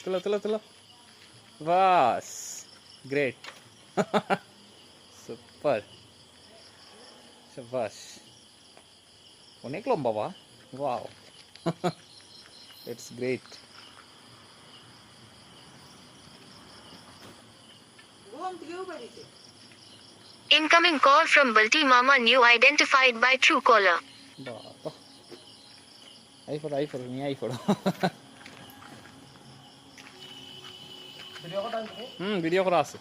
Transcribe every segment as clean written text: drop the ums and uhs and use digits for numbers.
তুলো তুলো তুলো, বাস, গ্রেট, সুপার, সাবাস, অনেক লম্বা বা, wow, it's great. Incoming call from Balti Mama new identified by Truecaller. বাবা, আই ফোড়ো নিয়ে আই ফোড়ো। ভিডিও করা আছে।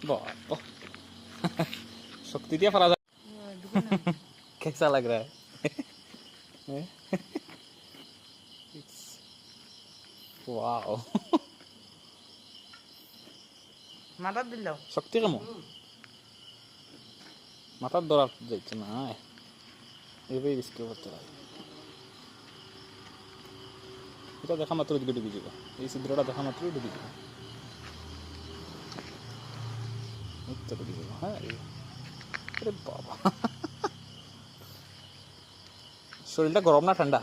बाप शक्ति दिया फराजा। कैसा लग रहा है? वाओ, মাথা দিল শক্তি কেমন? মাথার ধরা যাচ্ছে না, এভাবেই রিস্ক করতে হয়। এটা দেখা মাত্র দিকে ডুবে যাবে, এই ছিদ্রটা দেখা মাত্রই ডুবে যাবে, ডুবে যাবে। হ্যাঁ, আরে বাবা, শরীরটা গরম না ঠান্ডা?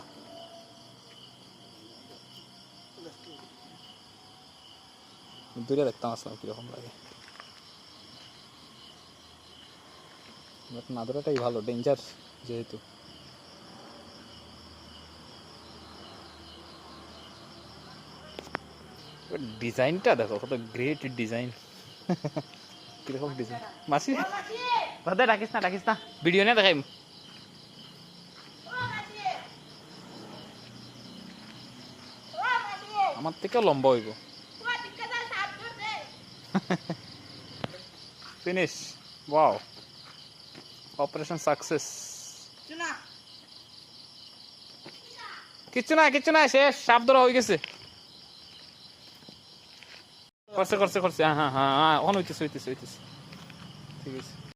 দূরে দেখতাম আসলাম কিরকম লাগে, বাট না ধরাটাই ভালো, ডেঞ্জার যেহেতু। ডিজাইনটা দেখো, কত গ্রেট ডিজাইন, কিরকম ডিজাইন। মাসি দাদা ডাকিস না ভিডিও নিয়ে দেখাইম। আমার থেকে লম্বা হইব। Finish, wow, operation success. কিচ্ছু না, শেষ, সাপ ধরা হয়ে গেছে। করছে, হ্যাঁ, এখন হইতেছে, ঠিক আছে।